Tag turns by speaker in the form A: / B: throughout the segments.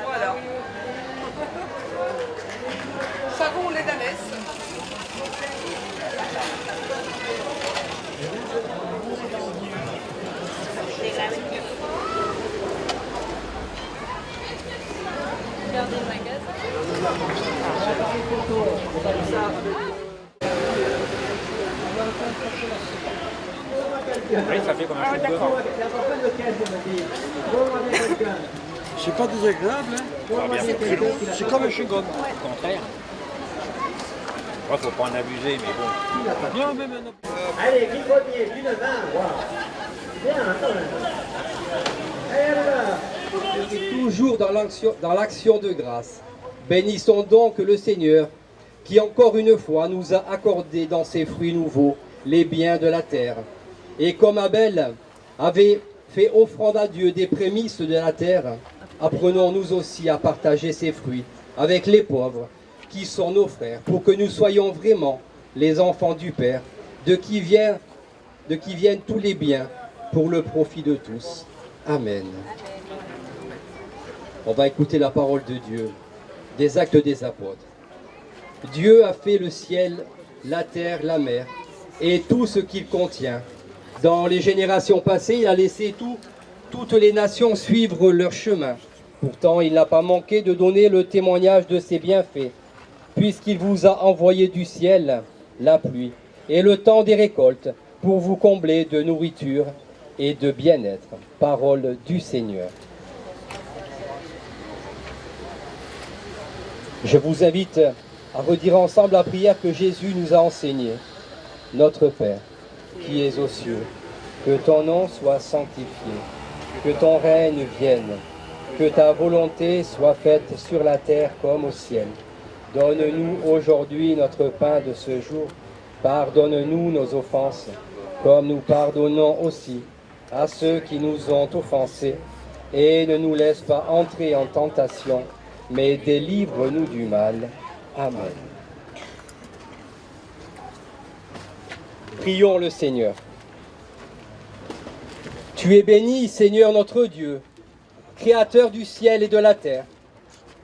A: Voilà. Savon lait d'ânesse.
B: Regardez le magasin.
C: Oui, ça fait comme un chewing-gum.
D: C'est pas désagréable, hein. C'est comme un chewing-gum.
C: Au contraire. Il faut pas en abuser, mais bon.
D: Non, mais non.
E: Allez, qui premier, d'une 20, voilà. Bien, attends. Allez, là.
F: Toujours dans l'action de grâce. Bénissons donc le Seigneur, qui encore une fois nous a accordé dans ses fruits nouveaux les biens de la terre. Et comme Abel avait fait offrande à Dieu des prémices de la terre, apprenons nous aussi à partager ses fruits avec les pauvres, qui sont nos frères, pour que nous soyons vraiment les enfants du Père, de qui viennent tous les biens pour le profit de tous. Amen. On va écouter la parole de Dieu, des Actes des Apôtres. Dieu a fait le ciel, la terre, la mer et tout ce qu'il contient. Dans les générations passées, il a laissé toutes les nations suivre leur chemin. Pourtant, il n'a pas manqué de donner le témoignage de ses bienfaits, puisqu'il vous a envoyé du ciel la pluie et le temps des récoltes pour vous combler de nourriture et de bien-être. Parole du Seigneur. Je vous invite à redire ensemble la prière que Jésus nous a enseignée. Notre Père, qui es aux cieux, que ton nom soit sanctifié, que ton règne vienne, que ta volonté soit faite sur la terre comme au ciel. Donne-nous aujourd'hui notre pain de ce jour. Pardonne-nous nos offenses, comme nous pardonnons aussi à ceux qui nous ont offensés. Et ne nous laisse pas entrer en tentation, mais délivre-nous du mal. Amen. Prions le Seigneur. Tu es béni, Seigneur notre Dieu, Créateur du ciel et de la terre.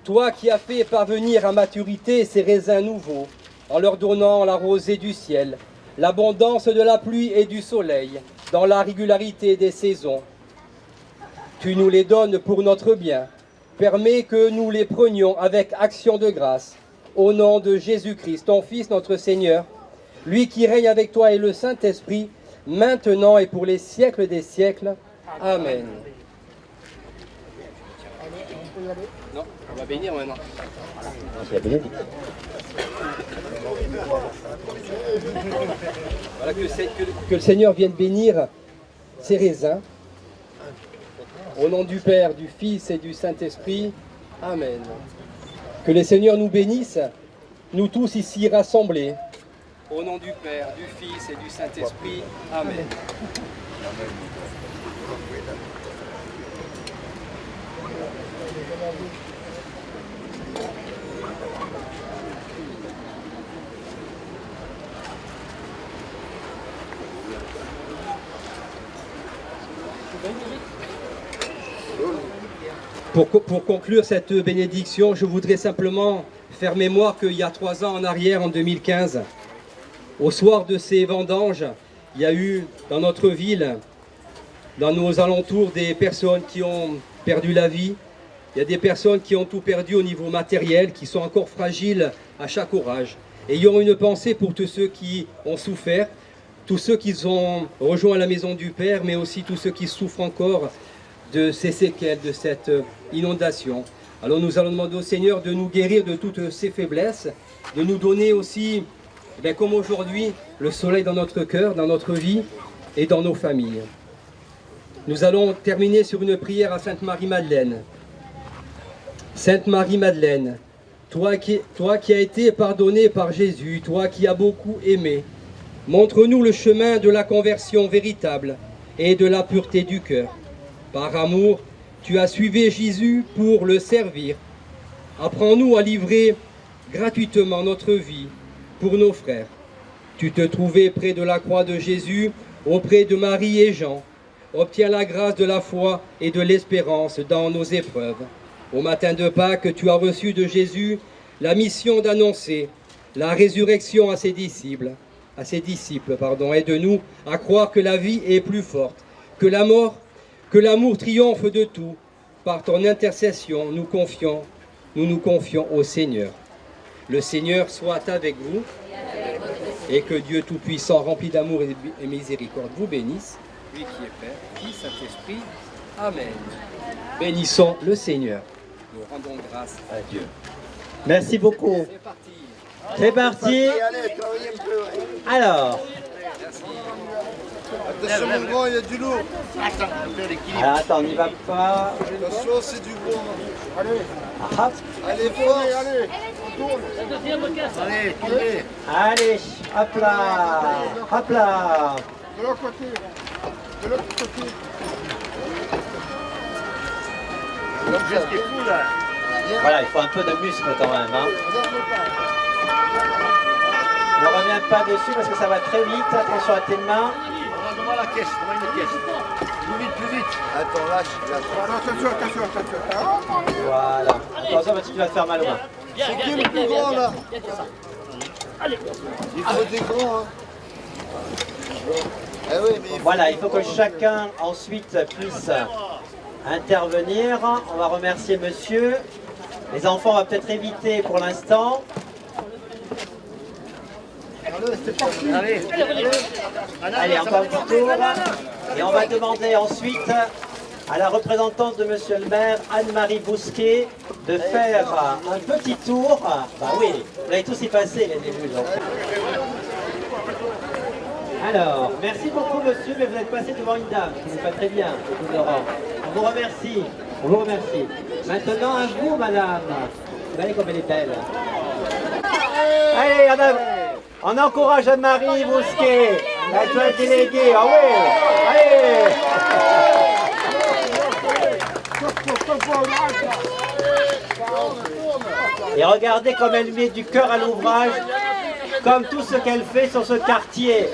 F: Toi qui as fait parvenir à maturité ces raisins nouveaux, en leur donnant la rosée du ciel, l'abondance de la pluie et du soleil, dans la régularité des saisons. Tu nous les donnes pour notre bien. Permets que nous les prenions avec action de grâce. Au nom de Jésus-Christ, ton Fils, notre Seigneur, lui qui règne avec toi et le Saint-Esprit, maintenant et pour les siècles des siècles. Amen. Non, on va bénir maintenant. C'est la bénédiction. Voilà, que le Seigneur vienne bénir ces raisins. Au nom du Père, du Fils et du Saint-Esprit. Amen. Que le Seigneur nous bénisse, nous tous ici rassemblés. Au nom du Père, du Fils et du Saint-Esprit. Amen. Pour conclure cette bénédiction, je voudrais simplement faire mémoire qu'il y a 3 ans en arrière, en 2015, au soir de ces vendanges, il y a eu dans notre ville, dans nos alentours, des personnes qui ont perdu la vie. Il y a des personnes qui ont tout perdu au niveau matériel, qui sont encore fragiles à chaque orage. Ayons une pensée pour tous ceux qui ont souffert, tous ceux qui ont rejoint la maison du Père, mais aussi tous ceux qui souffrent encore de ces séquelles, de cette inondation. Alors nous allons demander au Seigneur de nous guérir de toutes ces faiblesses, de nous donner aussi, comme aujourd'hui, le soleil dans notre cœur, dans notre vie et dans nos familles. Nous allons terminer sur une prière à Sainte Marie-Madeleine. Sainte Marie-Madeleine, toi qui as été pardonnée par Jésus, toi qui as beaucoup aimé, montre-nous le chemin de la conversion véritable et de la pureté du cœur. Par amour, tu as suivi Jésus pour le servir. Apprends-nous à livrer gratuitement notre vie pour nos frères. Tu te trouvais près de la croix de Jésus, auprès de Marie et Jean. Obtiens la grâce de la foi et de l'espérance dans nos épreuves. Au matin de Pâques, tu as reçu de Jésus la mission d'annoncer la résurrection à ses disciples. Aide-nous à croire que la vie est plus forte, que l'amour triomphe de tout. Par ton intercession, nous nous confions au Seigneur. Le Seigneur soit avec vous et que Dieu Tout-Puissant, rempli d'amour et miséricorde, vous bénisse. Lui qui est Père, Fils, Saint-Esprit. Amen. Bénissons le Seigneur. Nous rendons grâce à Dieu.
E: Merci beaucoup.
F: C'est parti.
E: C'est parti. Alors.
D: Attention mon grand, il y a du lourd.
E: Alors attends, on n'y va pas.
D: Attention, c'est du gros.
E: Hop.
D: Allez, force. Allez, on tourne.
C: Allez, tournez.
E: Allez, hop là. Hop là.
D: De l'autre côté. De l'autre côté.
C: L'objet qui est fou là.
E: Voilà, il faut un peu de muscle quand même. Hein. Ne reviens pas dessus parce que ça va très vite. Attention à tes mains.
C: Devant la caisse, devant une caisse. Plus vite.
D: Attends, lâche. Attention.
E: Voilà. Attention parce que tu vas te faire mal aux mains.
D: C'est qui le plus grand là? Il faut des grands. Hein. Eh oui, mais
E: Voilà, il faut que chacun ensuite puisse intervenir. On va remercier monsieur. Les enfants, on va peut-être éviter pour l'instant.
C: Allez.
E: Allez, encore un petit tour. Et on va demander ensuite à la représentante de monsieur le maire, Anne-Marie Bousquet, de faire un petit tour. Bah oui, vous allez tous y passer les débuts. Donc. Alors, merci beaucoup monsieur, mais vous êtes passé devant une dame qui n'est pas très bien, Laurent. On vous remercie, on vous remercie. Maintenant à vous madame. Vous voyez comme elle est belle. Allez, on encourage Anne-Marie Bousquet, la déléguée. Ah oui, allez. Et regardez comme elle met du cœur à l'ouvrage, comme tout ce qu'elle fait sur ce quartier.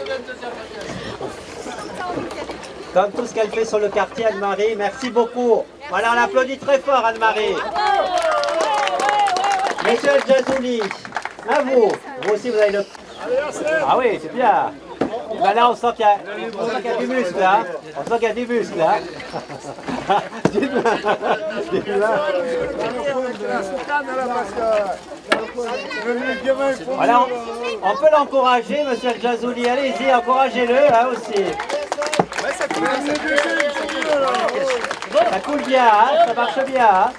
E: Comme tout ce qu'elle fait sur le quartier, Anne-Marie. Merci beaucoup. Voilà, on applaudit très fort, Anne-Marie. Monsieur Jazouli, à vous. Vous aussi, vous avez le... Ah oui, c'est bien. Ben là, on sent qu'il y a du muscle, là. On sent qu'il y a du muscle, là. Voilà, on peut l'encourager, monsieur El Jazouli. Allez-y, encouragez-le, là aussi. Ça coule bien, hein, ça marche bien. Hein.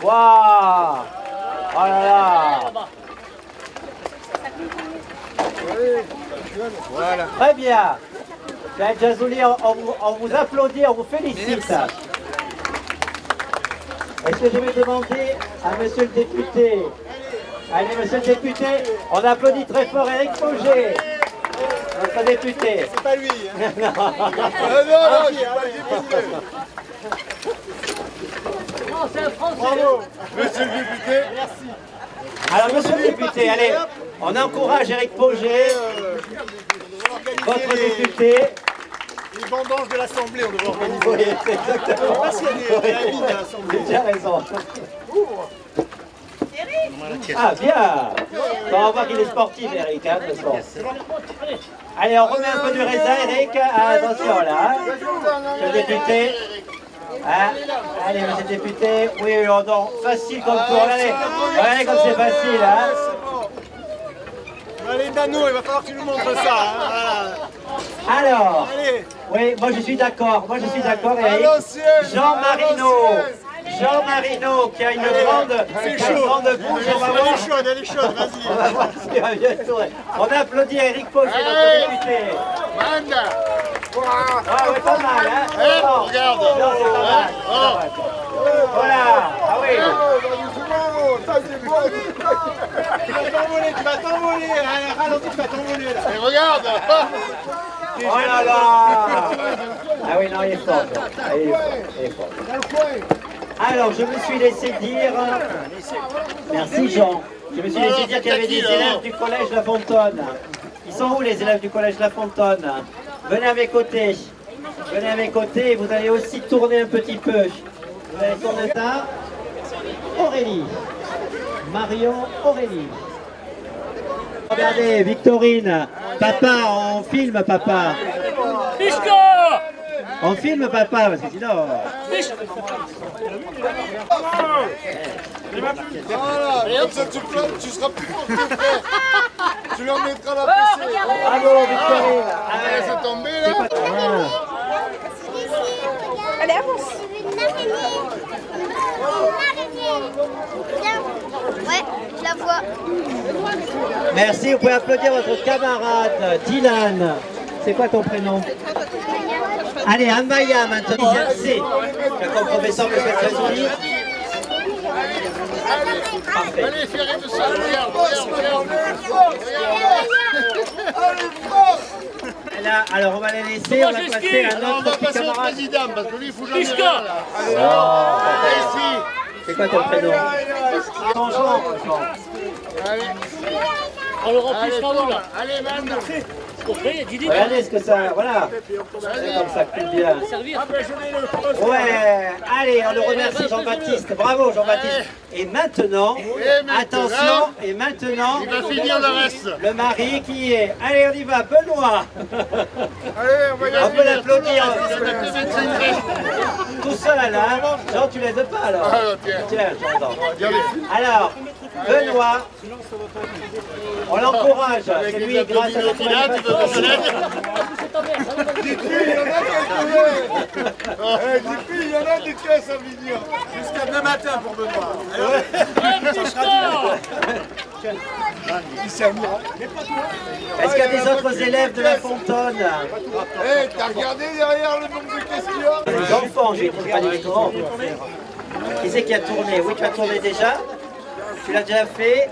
E: Waouh! Oh là là!
D: voilà.
E: Très bien. El Jazouli, on vous applaudit, on vous félicite. Est-ce que je vais demander à monsieur le député? Allez, monsieur le député, on applaudit très fort Éric Pauget, notre député.
D: C'est pas lui. Hein.
E: Non.
D: Non, j'ai pas le député. Bravo, monsieur le député. Merci.
E: Alors, monsieur le député, allez, on encourage Éric Pauget, votre député.
D: Les vendanges de l'Assemblée, on devrait organiser.
E: Oui, exactement.
D: Parce qu'il y a des amis de l'Assemblée.
E: Tu as raison. Ah, bien. Bon, on voit qu'il est sportif, Eric, hein, de toute façon. Allez, on remet un peu du raisin, Eric. Ah, attention, là. Hein. Monsieur le député. Hein. Allez, monsieur le député. Oui, non, facile comme tour. Allez, regardez comme c'est facile. Hein.
D: Allez, Dano, il va falloir que tu nous montres ça. Hein. Voilà.
E: Alors,
D: Allez.
E: oui, moi je suis d'accord. Moi je suis d'accord, Eric. Jean Marino, qui a une grande bouche. On va voir.
D: Elle est chaude, vas-y.
E: On va voir ce qu'il va bien tourner. On applaudit Éric Pauget, notre député. Ah oui, pas mal, hein. Non,
D: regarde.
E: Non, c'est pas mal. Voilà, ah oui.
D: Tu vas t'envoler. Ralentis, tu vas t'envoler là. Et regarde.
E: Oh là là. Ah oui, non, il est fort. Il est fort. Alors, je me suis laissé dire... Merci Jean. Je me suis laissé dire qu'il y avait des élèves du collège La Fontaine. Ils sont où les élèves du collège La Fontaine? Venez à mes côtés. Venez à mes côtés et vous allez aussi tourner un petit peu. Vous allez tourner ça. Aurélie. Marion Aurélie. Regardez, Victorine. Papa, on filme papa. On filme papa, parce que sinon...
G: Voilà, comme ça tu seras plus fort que le frère. Tu leur mettras la PC.
E: Bravo Victorine.
G: Allez, c'est tombé là.
A: Allez, avance.
H: Ouais, je la vois.
E: Merci, vous pouvez applaudir votre camarade Dylan. C'est quoi ton prénom? Allez, Amaya maintenant. C'est comme professeur me fait très sourire. Parfait.
G: Allez, Ferré de ça, regarde.
E: Là, alors on va les laisser, on va passer à
G: On va
E: notre petit
G: passer au
E: camarade.
G: président, parce que lui, il faut jamais rien là.
E: C'est quoi ton prénom? Changement.
G: Allez, allez, man.
E: Regardez ce que ça... Voilà. C'est comme ça que tu bien. Ouais. Allez, on le remercie Jean-Baptiste. Bravo Jean-Baptiste. Et maintenant, attention, et maintenant...
G: Il va finir le reste.
E: Le mari qui est... Allez, on y va, Benoît.
G: Allez, on va y
E: On peut l'applaudir.
G: aller.
E: Tout seul là. Jean, tu l'aides pas alors.
G: Ah, tiens.
E: Tiens, j'entends. Alors, Benoît, on l'encourage. C'est lui, grâce à notre manifestation.
G: Il y en a des caisses à venir. Jusqu'à demain matin pour Benoît.
E: Est-ce qu'il y a des autres élèves de La Fontaine?
G: Eh, t'as regardé derrière le nombre de caisses qu'il y a?
E: Les enfants, j'ai été pas des grands. Qui c'est qui a tourné? Oui, tu as tourné déjà? Tu l'as déjà fait?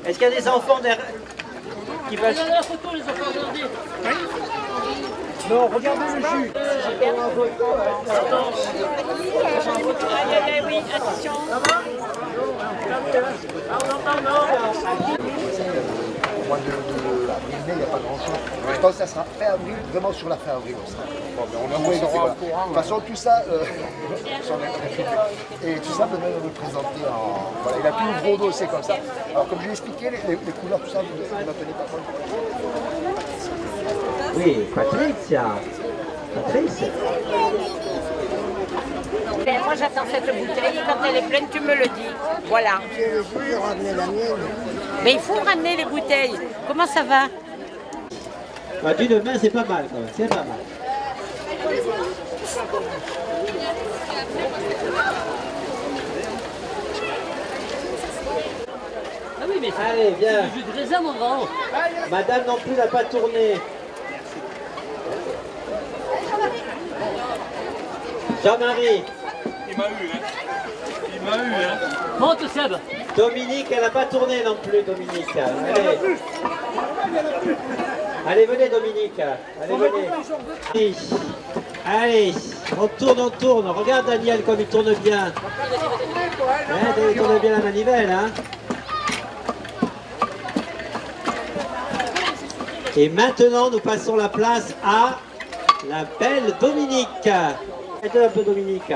E: Est-ce qu'il y a des enfants derrière qui veulent...
B: Regardez la photo, les enfants, regardez.
E: Non, regardez le jus.
B: Oui, attention.
I: Au mois de mai, il n'y a pas grand-chose. Je pense que ça sera fin avril, vraiment sur la fin avril. On saura au courant. De toute façon, tout ça, et tout ça peut même représenter en... Voilà, il a tout le gros dossier comme ça. Alors, comme je l'ai expliqué, les couleurs, tout ça, vous ne tenez pas compte.
E: Oui, Patricia. Patricia.
J: Moi j'attends cette bouteille et quand elle est pleine tu me le dis. Voilà. Mais il faut ramener les bouteilles. Comment ça va?
E: Bah, d'une main c'est pas mal quand même, c'est pas mal.
B: Ah oui, mais
E: Allez, viens.
B: c'est du jus de raisin, mon grand.
E: Madame non plus n'a pas tourné. Jean-Marie.
B: Monte, Seb.
E: Dominique, elle n'a pas tourné non plus, Dominique. Allez. Allez, venez, Dominique. Allez, venez. Allez, on tourne. Regarde Daniel comme il tourne bien. Il tourne bien la manivelle, hein. Et maintenant, nous passons la place à la belle Dominique. Aide-le un peu, Dominique.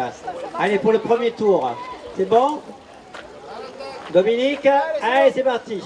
E: Allez, pour le premier tour. C'est bon? Dominique, allez, c'est parti.